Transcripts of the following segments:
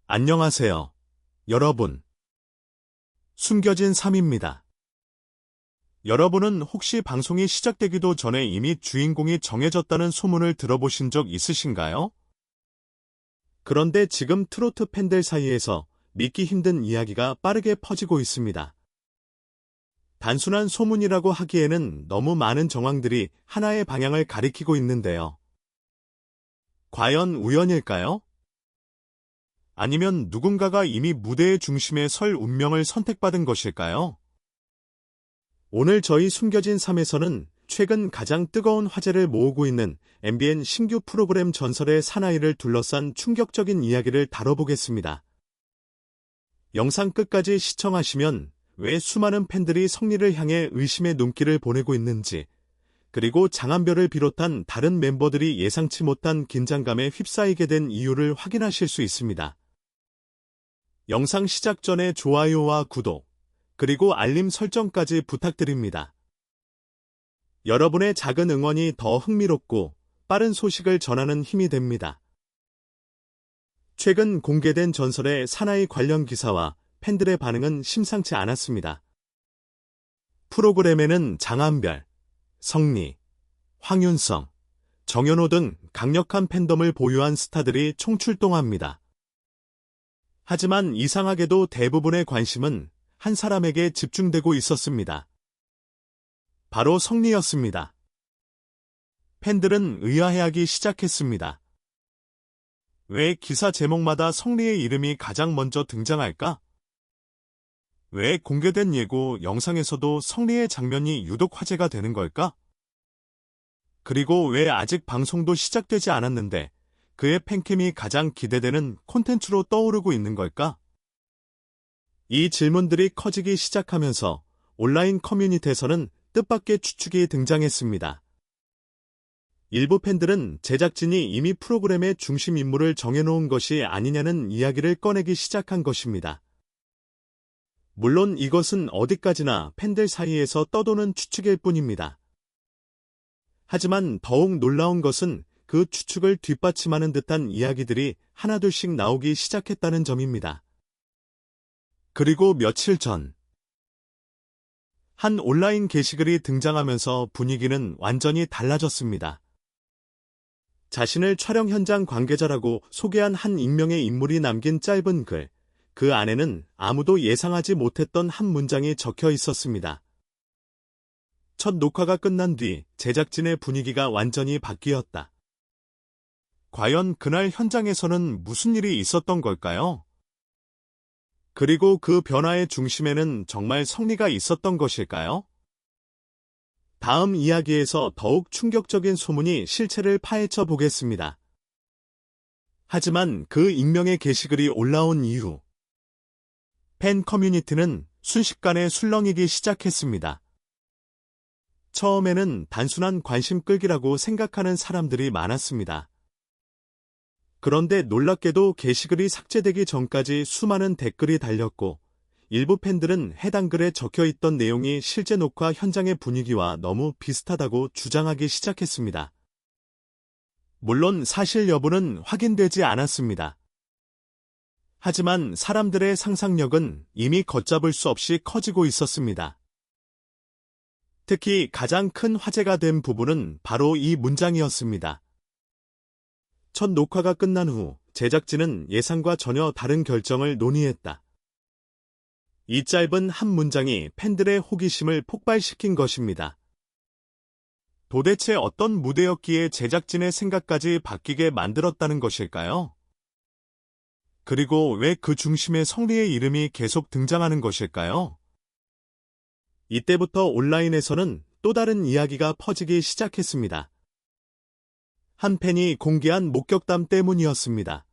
안녕하세요, 여러분. 숨겨진 삶입니다. 여러분은 혹시 방송이 시작되기도 전에 이미 주인공이 정해졌다는 소문을 들어보신 적 있으신가요? 그런데 지금 트로트 팬들 사이에서 믿기 힘든 이야기가 빠르게 퍼지고 있습니다. 단순한 소문이라고 하기에는 너무 많은 정황들이 하나의 방향을 가리키고 있는데요. 과연 우연일까요? 아니면 누군가가 이미 무대의 중심에 설 운명을 선택받은 것일까요? 오늘 저희 숨겨진 삶에서는 최근 가장 뜨거운 화제를 모으고 있는 MBN 신규 프로그램 전설의 사나이를 둘러싼 충격적인 이야기를 다뤄보겠습니다. 영상 끝까지 시청하시면 왜 수많은 팬들이 성리를 향해 의심의 눈길을 보내고 있는지, 그리고 장한별을 비롯한 다른 멤버들이 예상치 못한 긴장감에 휩싸이게 된 이유를 확인하실 수 있습니다. 영상 시작 전에 좋아요와 구독, 그리고 알림 설정까지 부탁드립니다. 여러분의 작은 응원이 더 흥미롭고 빠른 소식을 전하는 힘이 됩니다. 최근 공개된 전설의 사나이 관련 기사와 팬들의 반응은 심상치 않았습니다. 프로그램에는 장한별, 성리, 황윤성, 정연호 등 강력한 팬덤을 보유한 스타들이 총출동합니다. 하지만 이상하게도 대부분의 관심은 한 사람에게 집중되고 있었습니다. 바로 성리였습니다. 팬들은 의아해하기 시작했습니다. 왜 기사 제목마다 성리의 이름이 가장 먼저 등장할까? 왜 공개된 예고 영상에서도 성리의 장면이 유독 화제가 되는 걸까? 그리고 왜 아직 방송도 시작되지 않았는데 그의 팬캠이 가장 기대되는 콘텐츠로 떠오르고 있는 걸까? 이 질문들이 커지기 시작하면서 온라인 커뮤니티에서는 뜻밖의 추측이 등장했습니다. 일부 팬들은 제작진이 이미 프로그램의 중심 인물을 정해놓은 것이 아니냐는 이야기를 꺼내기 시작한 것입니다. 물론 이것은 어디까지나 팬들 사이에서 떠도는 추측일 뿐입니다. 하지만 더욱 놀라운 것은 그 추측을 뒷받침하는 듯한 이야기들이 하나둘씩 나오기 시작했다는 점입니다. 그리고 며칠 전, 한 온라인 게시글이 등장하면서 분위기는 완전히 달라졌습니다. 자신을 촬영 현장 관계자라고 소개한 한 익명의 인물이 남긴 짧은 글, 그 안에는 아무도 예상하지 못했던 한 문장이 적혀 있었습니다. 첫 녹화가 끝난 뒤 제작진의 분위기가 완전히 바뀌었다. 과연 그날 현장에서는 무슨 일이 있었던 걸까요? 그리고 그 변화의 중심에는 정말 성리가 있었던 것일까요? 다음 이야기에서 더욱 충격적인 소문이 실체를 파헤쳐 보겠습니다. 하지만 그 익명의 게시글이 올라온 이후 팬 커뮤니티는 순식간에 술렁이기 시작했습니다. 처음에는 단순한 관심 끌기라고 생각하는 사람들이 많았습니다. 그런데 놀랍게도 게시글이 삭제되기 전까지 수많은 댓글이 달렸고 일부 팬들은 해당 글에 적혀있던 내용이 실제 녹화 현장의 분위기와 너무 비슷하다고 주장하기 시작했습니다. 물론 사실 여부는 확인되지 않았습니다. 하지만 사람들의 상상력은 이미 걷잡을 수 없이 커지고 있었습니다. 특히 가장 큰 화제가 된 부분은 바로 이 문장이었습니다. 첫 녹화가 끝난 후 제작진은 예상과 전혀 다른 결정을 논의했다. 이 짧은 한 문장이 팬들의 호기심을 폭발시킨 것입니다. 도대체 어떤 무대였기에 제작진의 생각까지 바뀌게 만들었다는 것일까요? 그리고 왜 그 중심에 성리의 이름이 계속 등장하는 것일까요? 이때부터 온라인에서는 또 다른 이야기가 퍼지기 시작했습니다. 한 팬이 공개한 목격담 때문이었습니다.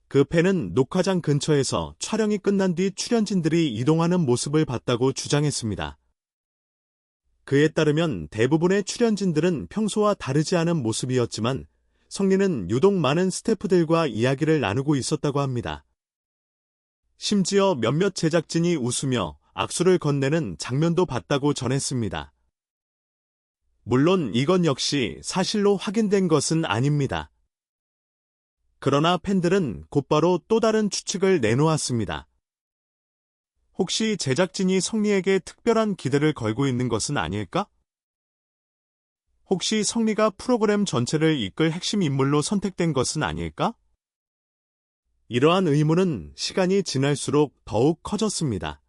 그 팬은 녹화장 근처에서 촬영이 끝난 뒤 출연진들이 이동하는 모습을 봤다고 주장했습니다. 그에 따르면 대부분의 출연진들은 평소와 다르지 않은 모습이었지만 성리는 유독 많은 스태프들과 이야기를 나누고 있었다고 합니다. 심지어 몇몇 제작진이 웃으며 악수를 건네는 장면도 봤다고 전했습니다. 물론 이건 역시 사실로 확인된 것은 아닙니다. 그러나 팬들은 곧바로 또 다른 추측을 내놓았습니다. 혹시 제작진이 성리에게 특별한 기대를 걸고 있는 것은 아닐까? 혹시 성리가 프로그램 전체를 이끌 핵심 인물로 선택된 것은 아닐까? 이러한 의문은 시간이 지날수록 더욱 커졌습니다.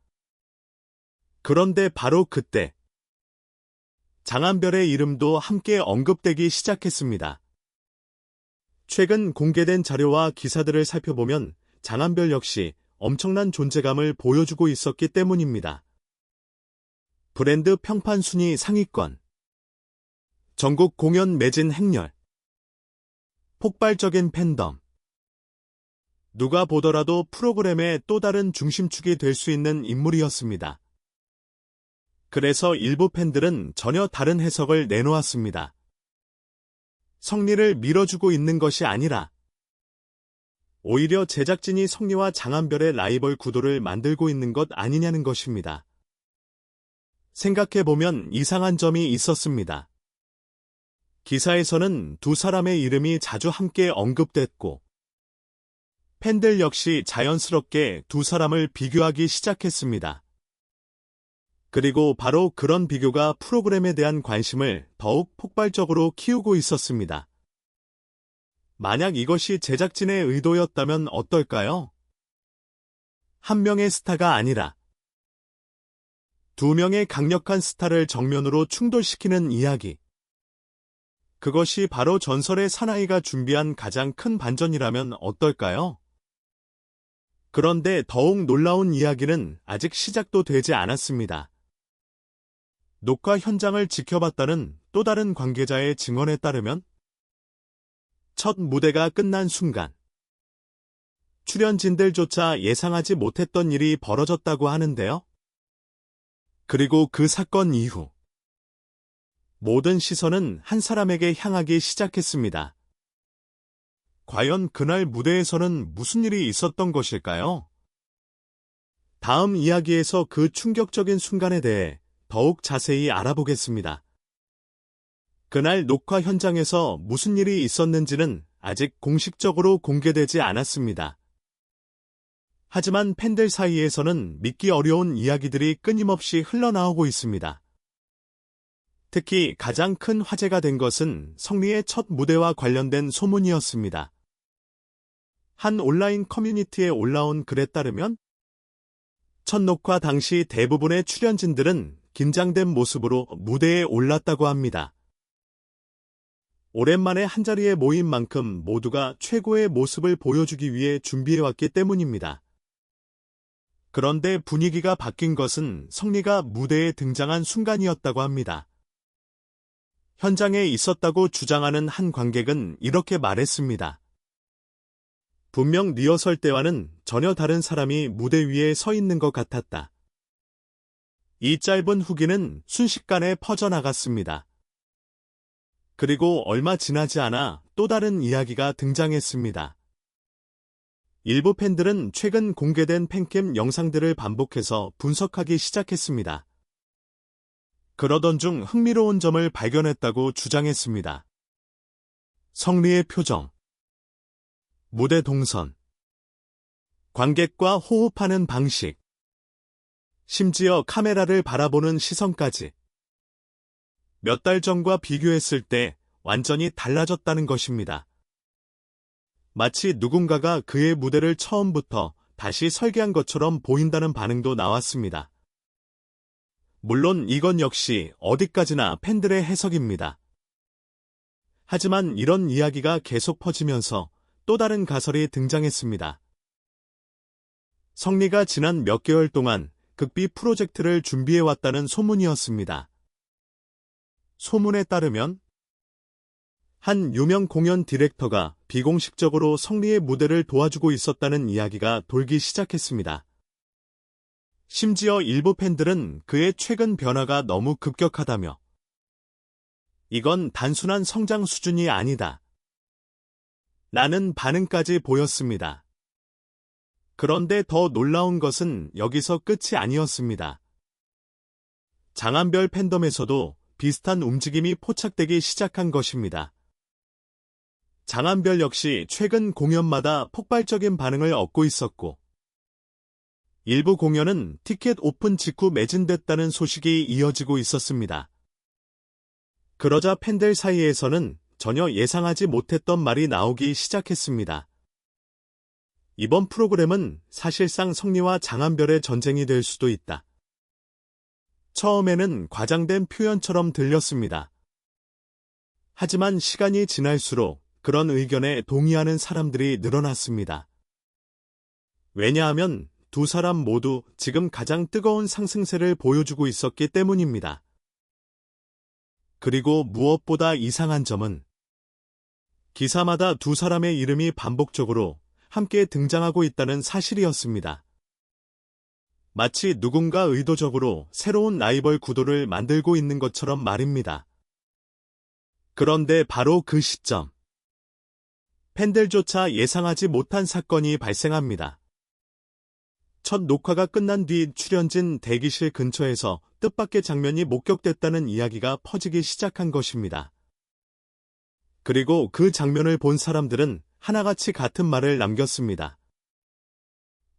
그런데 바로 그때 장한별의 이름도 함께 언급되기 시작했습니다. 최근 공개된 자료와 기사들을 살펴보면 장한별 역시 엄청난 존재감을 보여주고 있었기 때문입니다. 브랜드 평판 순위 상위권, 전국 공연 매진 행렬, 폭발적인 팬덤. 누가 보더라도 프로그램의 또 다른 중심축이 될 수 있는 인물이었습니다. 그래서 일부 팬들은 전혀 다른 해석을 내놓았습니다. 성리를 밀어주고 있는 것이 아니라 오히려 제작진이 성리와 장한별의 라이벌 구도를 만들고 있는 것 아니냐는 것입니다. 생각해보면 이상한 점이 있었습니다. 기사에서는 두 사람의 이름이 자주 함께 언급됐고 팬들 역시 자연스럽게 두 사람을 비교하기 시작했습니다. 그리고 바로 그런 비교가 프로그램에 대한 관심을 더욱 폭발적으로 키우고 있었습니다. 만약 이것이 제작진의 의도였다면 어떨까요? 한 명의 스타가 아니라 두 명의 강력한 스타를 정면으로 충돌시키는 이야기. 그것이 바로 전설의 사나이가 준비한 가장 큰 반전이라면 어떨까요? 그런데 더욱 놀라운 이야기는 아직 시작도 되지 않았습니다. 녹화 현장을 지켜봤다는 또 다른 관계자의 증언에 따르면 첫 무대가 끝난 순간 출연진들조차 예상하지 못했던 일이 벌어졌다고 하는데요. 그리고 그 사건 이후 모든 시선은 한 사람에게 향하기 시작했습니다. 과연 그날 무대에서는 무슨 일이 있었던 것일까요? 다음 이야기에서 그 충격적인 순간에 대해 더욱 자세히 알아보겠습니다. 그날 녹화 현장에서 무슨 일이 있었는지는 아직 공식적으로 공개되지 않았습니다. 하지만 팬들 사이에서는 믿기 어려운 이야기들이 끊임없이 흘러나오고 있습니다. 특히 가장 큰 화제가 된 것은 성리의 첫 무대와 관련된 소문이었습니다. 한 온라인 커뮤니티에 올라온 글에 따르면 첫 녹화 당시 대부분의 출연진들은 긴장된 모습으로 무대에 올랐다고 합니다. 오랜만에 한자리에 모인 만큼 모두가 최고의 모습을 보여주기 위해 준비해왔기 때문입니다. 그런데 분위기가 바뀐 것은 성리가 무대에 등장한 순간이었다고 합니다. 현장에 있었다고 주장하는 한 관객은 이렇게 말했습니다. 분명 리허설 때와는 전혀 다른 사람이 무대 위에 서 있는 것 같았다. 이 짧은 후기는 순식간에 퍼져나갔습니다. 그리고 얼마 지나지 않아 또 다른 이야기가 등장했습니다. 일부 팬들은 최근 공개된 팬캠 영상들을 반복해서 분석하기 시작했습니다. 그러던 중 흥미로운 점을 발견했다고 주장했습니다. 성리의 표정, 무대 동선, 관객과 호흡하는 방식, 심지어 카메라를 바라보는 시선까지 몇 달 전과 비교했을 때 완전히 달라졌다는 것입니다. 마치 누군가가 그의 무대를 처음부터 다시 설계한 것처럼 보인다는 반응도 나왔습니다. 물론 이건 역시 어디까지나 팬들의 해석입니다. 하지만 이런 이야기가 계속 퍼지면서 또 다른 가설이 등장했습니다. 성리가 지난 몇 개월 동안 극비 프로젝트를 준비해왔다는 소문이었습니다. 소문에 따르면 한 유명 공연 디렉터가 비공식적으로 성리의 무대를 도와주고 있었다는 이야기가 돌기 시작했습니다. 심지어 일부 팬들은 그의 최근 변화가 너무 급격하다며 이건 단순한 성장 수준이 아니다. 라는 반응까지 보였습니다. 그런데 더 놀라운 것은 여기서 끝이 아니었습니다. 장한별 팬덤에서도 비슷한 움직임이 포착되기 시작한 것입니다. 장한별 역시 최근 공연마다 폭발적인 반응을 얻고 있었고, 일부 공연은 티켓 오픈 직후 매진됐다는 소식이 이어지고 있었습니다. 그러자 팬들 사이에서는 전혀 예상하지 못했던 말이 나오기 시작했습니다. 이번 프로그램은 사실상 성리와 장한별의 전쟁이 될 수도 있다. 처음에는 과장된 표현처럼 들렸습니다. 하지만 시간이 지날수록 그런 의견에 동의하는 사람들이 늘어났습니다. 왜냐하면 두 사람 모두 지금 가장 뜨거운 상승세를 보여주고 있었기 때문입니다. 그리고 무엇보다 이상한 점은 기사마다 두 사람의 이름이 반복적으로 함께 등장하고 있다는 사실이었습니다. 마치 누군가 의도적으로 새로운 라이벌 구도를 만들고 있는 것처럼 말입니다. 그런데 바로 그 시점, 팬들조차 예상하지 못한 사건이 발생합니다. 첫 녹화가 끝난 뒤 출연진 대기실 근처에서 뜻밖의 장면이 목격됐다는 이야기가 퍼지기 시작한 것입니다. 그리고 그 장면을 본 사람들은 하나같이 같은 말을 남겼습니다.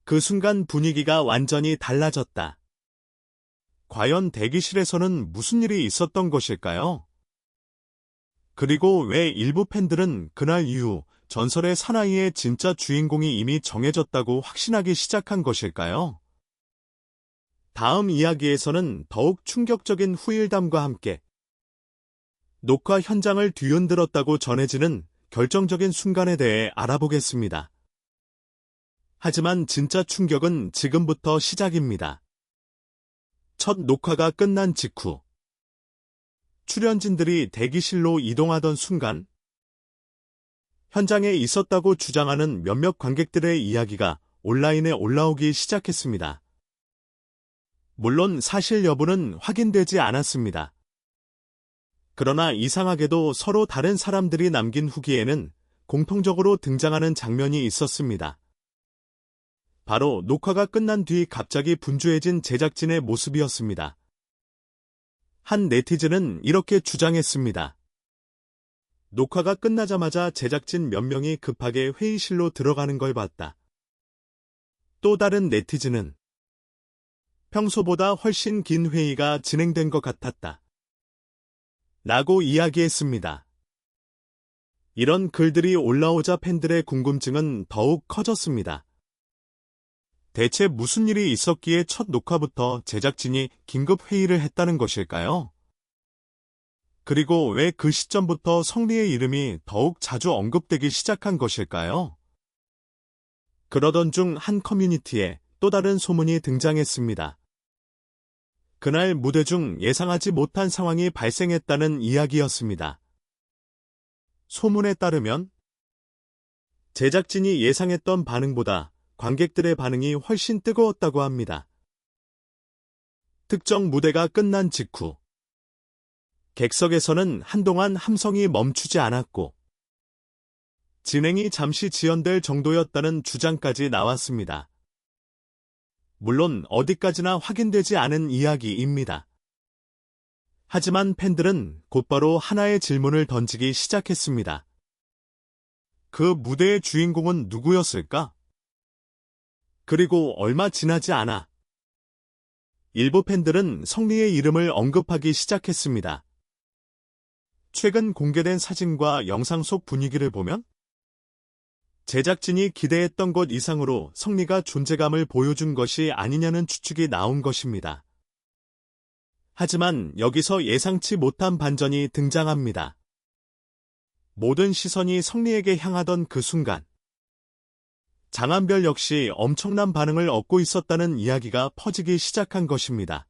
그 순간 분위기가 완전히 달라졌다. 과연 대기실에서는 무슨 일이 있었던 것일까요? 그리고 왜 일부 팬들은 그날 이후 전설의 사나이의 진짜 주인공이 이미 정해졌다고 확신하기 시작한 것일까요? 다음 이야기에서는 더욱 충격적인 후일담과 함께 녹화 현장을 뒤흔들었다고 전해지는 결정적인 순간에 대해 알아보겠습니다. 하지만 진짜 충격은 지금부터 시작입니다. 첫 녹화가 끝난 직후, 출연진들이 대기실로 이동하던 순간, 현장에 있었다고 주장하는 몇몇 관객들의 이야기가 온라인에 올라오기 시작했습니다. 물론 사실 여부는 확인되지 않았습니다. 그러나 이상하게도 서로 다른 사람들이 남긴 후기에는 공통적으로 등장하는 장면이 있었습니다. 바로 녹화가 끝난 뒤 갑자기 분주해진 제작진의 모습이었습니다. 한 네티즌은 이렇게 주장했습니다. 녹화가 끝나자마자 제작진 몇 명이 급하게 회의실로 들어가는 걸 봤다. 또 다른 네티즌은 평소보다 훨씬 긴 회의가 진행된 것 같았다. 라고 이야기했습니다. 이런 글들이 올라오자 팬들의 궁금증은 더욱 커졌습니다. 대체 무슨 일이 있었기에 첫 녹화부터 제작진이 긴급 회의를 했다는 것일까요? 그리고 왜 그 시점부터 성리의 이름이 더욱 자주 언급되기 시작한 것일까요? 그러던 중 한 커뮤니티에 또 다른 소문이 등장했습니다. 그날 무대 중 예상하지 못한 상황이 발생했다는 이야기였습니다. 소문에 따르면 제작진이 예상했던 반응보다 관객들의 반응이 훨씬 뜨거웠다고 합니다. 특정 무대가 끝난 직후, 객석에서는 한동안 함성이 멈추지 않았고, 진행이 잠시 지연될 정도였다는 주장까지 나왔습니다. 물론 어디까지나 확인되지 않은 이야기입니다. 하지만 팬들은 곧바로 하나의 질문을 던지기 시작했습니다. 그 무대의 주인공은 누구였을까? 그리고 얼마 지나지 않아 일부 팬들은 성리의 이름을 언급하기 시작했습니다. 최근 공개된 사진과 영상 속 분위기를 보면 제작진이 기대했던 것 이상으로 성리가 존재감을 보여준 것이 아니냐는 추측이 나온 것입니다. 하지만 여기서 예상치 못한 반전이 등장합니다. 모든 시선이 성리에게 향하던 그 순간, 장한별 역시 엄청난 반응을 얻고 있었다는 이야기가 퍼지기 시작한 것입니다.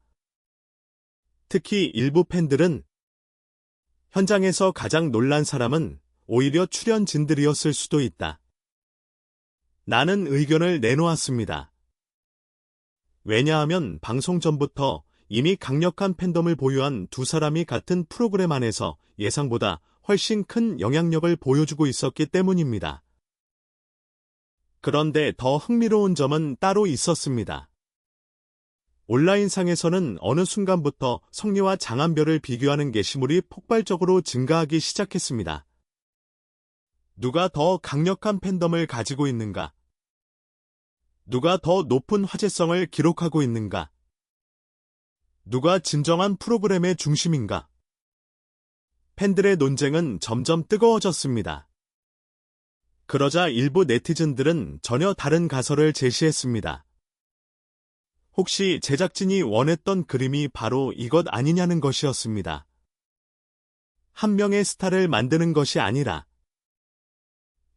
특히 일부 팬들은 현장에서 가장 놀란 사람은 오히려 출연진들이었을 수도 있다. 라는 의견을 내놓았습니다. 왜냐하면 방송 전부터 이미 강력한 팬덤을 보유한 두 사람이 같은 프로그램 안에서 예상보다 훨씬 큰 영향력을 보여주고 있었기 때문입니다. 그런데 더 흥미로운 점은 따로 있었습니다. 온라인상에서는 어느 순간부터 성리와 장한별을 비교하는 게시물이 폭발적으로 증가하기 시작했습니다. 누가 더 강력한 팬덤을 가지고 있는가? 누가 더 높은 화제성을 기록하고 있는가? 누가 진정한 프로그램의 중심인가? 팬들의 논쟁은 점점 뜨거워졌습니다. 그러자 일부 네티즌들은 전혀 다른 가설을 제시했습니다. 혹시 제작진이 원했던 그림이 바로 이것 아니냐는 것이었습니다. 한 명의 스타를 만드는 것이 아니라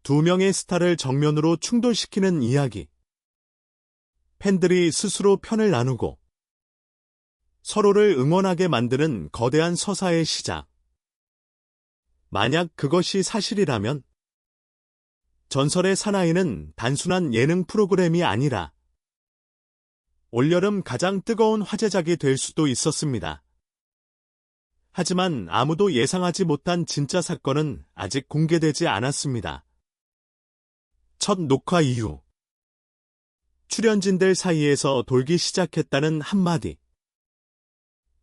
두 명의 스타를 정면으로 충돌시키는 이야기. 팬들이 스스로 편을 나누고 서로를 응원하게 만드는 거대한 서사의 시작. 만약 그것이 사실이라면 전설의 사나이는 단순한 예능 프로그램이 아니라 올여름 가장 뜨거운 화제작이 될 수도 있었습니다. 하지만 아무도 예상하지 못한 진짜 사건은 아직 공개되지 않았습니다. 첫 녹화 이후 출연진들 사이에서 돌기 시작했다는 한마디.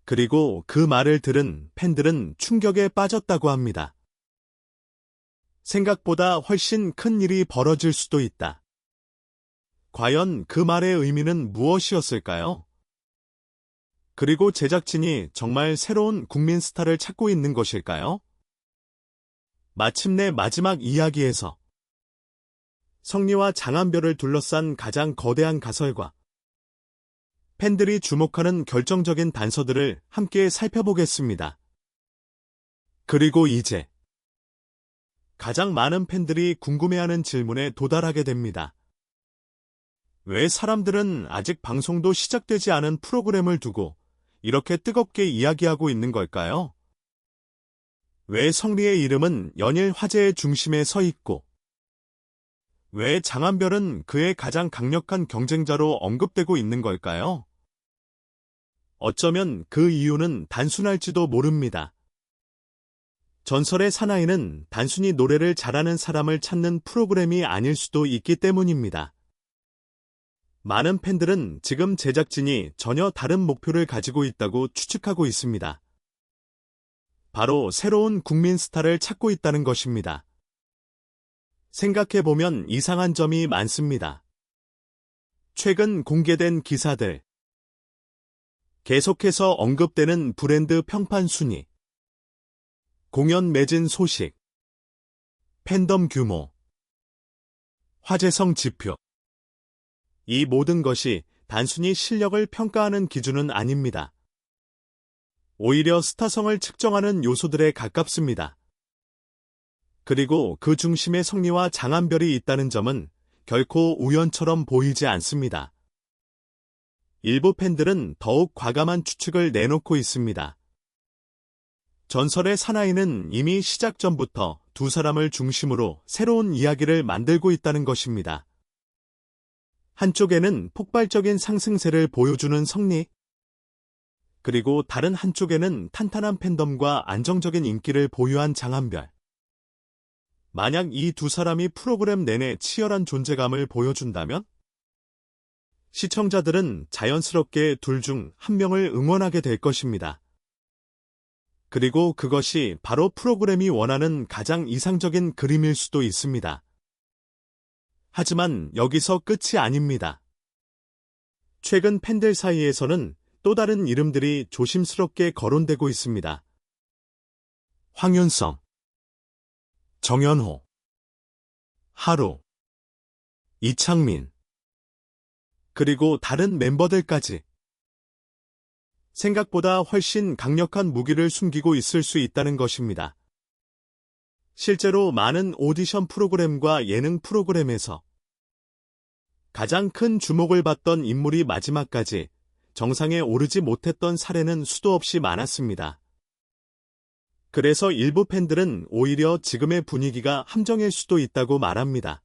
그리고 그 말을 들은 팬들은 충격에 빠졌다고 합니다. 생각보다 훨씬 큰 일이 벌어질 수도 있다. 과연 그 말의 의미는 무엇이었을까요? 그리고 제작진이 정말 새로운 국민 스타를 찾고 있는 것일까요? 마침내 마지막 이야기에서 성리와 장한별을 둘러싼 가장 거대한 가설과 팬들이 주목하는 결정적인 단서들을 함께 살펴보겠습니다. 그리고 이제 가장 많은 팬들이 궁금해하는 질문에 도달하게 됩니다. 왜 사람들은 아직 방송도 시작되지 않은 프로그램을 두고 이렇게 뜨겁게 이야기하고 있는 걸까요? 왜 성리의 이름은 연일 화제의 중심에 서 있고, 왜 장한별은 그의 가장 강력한 경쟁자로 언급되고 있는 걸까요? 어쩌면 그 이유는 단순할지도 모릅니다. 전설의 사나이는 단순히 노래를 잘하는 사람을 찾는 프로그램이 아닐 수도 있기 때문입니다. 많은 팬들은 지금 제작진이 전혀 다른 목표를 가지고 있다고 추측하고 있습니다. 바로 새로운 국민 스타를 찾고 있다는 것입니다. 생각해보면 이상한 점이 많습니다. 최근 공개된 기사들, 계속해서 언급되는 브랜드 평판 순위, 공연 매진 소식, 팬덤 규모, 화제성 지표. 이 모든 것이 단순히 실력을 평가하는 기준은 아닙니다. 오히려 스타성을 측정하는 요소들에 가깝습니다. 그리고 그 중심에 성리와 장한별이 있다는 점은 결코 우연처럼 보이지 않습니다. 일부 팬들은 더욱 과감한 추측을 내놓고 있습니다. 전설의 사나이는 이미 시작 전부터 두 사람을 중심으로 새로운 이야기를 만들고 있다는 것입니다. 한쪽에는 폭발적인 상승세를 보여주는 성리, 그리고 다른 한쪽에는 탄탄한 팬덤과 안정적인 인기를 보유한 장한별. 만약 이 두 사람이 프로그램 내내 치열한 존재감을 보여준다면 시청자들은 자연스럽게 둘 중 한 명을 응원하게 될 것입니다. 그리고 그것이 바로 프로그램이 원하는 가장 이상적인 그림일 수도 있습니다. 하지만 여기서 끝이 아닙니다. 최근 팬들 사이에서는 또 다른 이름들이 조심스럽게 거론되고 있습니다. 황윤성, 정연호, 하루, 이창민, 그리고 다른 멤버들까지. 생각보다 훨씬 강력한 무기를 숨기고 있을 수 있다는 것입니다. 실제로 많은 오디션 프로그램과 예능 프로그램에서 가장 큰 주목을 받던 인물이 마지막까지 정상에 오르지 못했던 사례는 수도 없이 많았습니다. 그래서 일부 팬들은 오히려 지금의 분위기가 함정일 수도 있다고 말합니다.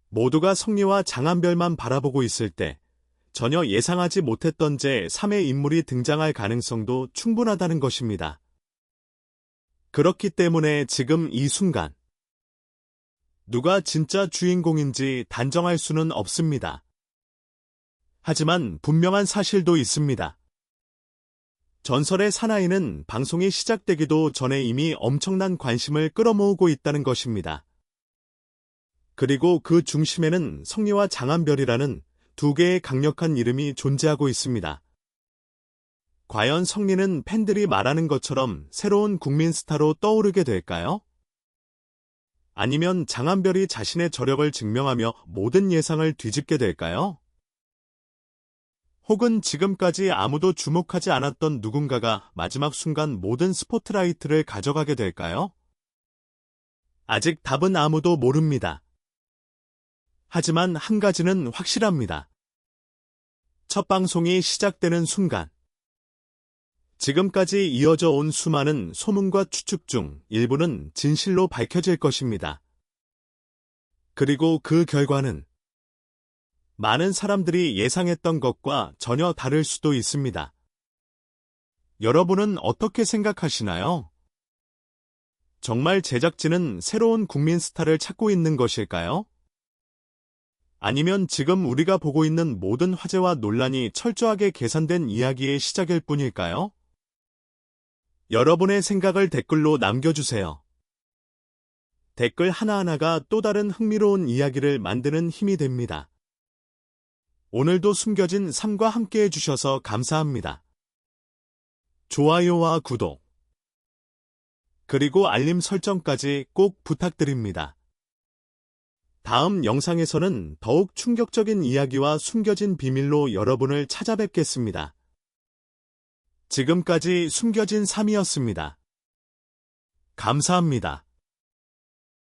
모두가 성리와 장한별만 바라보고 있을 때 전혀 예상하지 못했던 제3의 인물이 등장할 가능성도 충분하다는 것입니다. 그렇기 때문에 지금 이 순간 누가 진짜 주인공인지 단정할 수는 없습니다. 하지만 분명한 사실도 있습니다. 전설의 사나이는 방송이 시작되기도 전에 이미 엄청난 관심을 끌어모으고 있다는 것입니다. 그리고 그 중심에는 성리와 장한별이라는 두 개의 강력한 이름이 존재하고 있습니다. 과연 성리는 팬들이 말하는 것처럼 새로운 국민 스타로 떠오르게 될까요? 아니면 장한별이 자신의 저력을 증명하며 모든 예상을 뒤집게 될까요? 혹은 지금까지 아무도 주목하지 않았던 누군가가 마지막 순간 모든 스포트라이트를 가져가게 될까요? 아직 답은 아무도 모릅니다. 하지만 한 가지는 확실합니다. 첫 방송이 시작되는 순간, 지금까지 이어져 온 수많은 소문과 추측 중 일부는 진실로 밝혀질 것입니다. 그리고 그 결과는 많은 사람들이 예상했던 것과 전혀 다를 수도 있습니다. 여러분은 어떻게 생각하시나요? 정말 제작진은 새로운 국민 스타를 찾고 있는 것일까요? 아니면 지금 우리가 보고 있는 모든 화제와 논란이 철저하게 계산된 이야기의 시작일 뿐일까요? 여러분의 생각을 댓글로 남겨주세요. 댓글 하나하나가 또 다른 흥미로운 이야기를 만드는 힘이 됩니다. 오늘도 숨겨진 삶과 함께 해주셔서 감사합니다. 좋아요와 구독, 그리고 알림 설정까지 꼭 부탁드립니다. 다음 영상에서는 더욱 충격적인 이야기와 숨겨진 비밀로 여러분을 찾아뵙겠습니다. 지금까지 숨겨진 삶이었습니다. 감사합니다.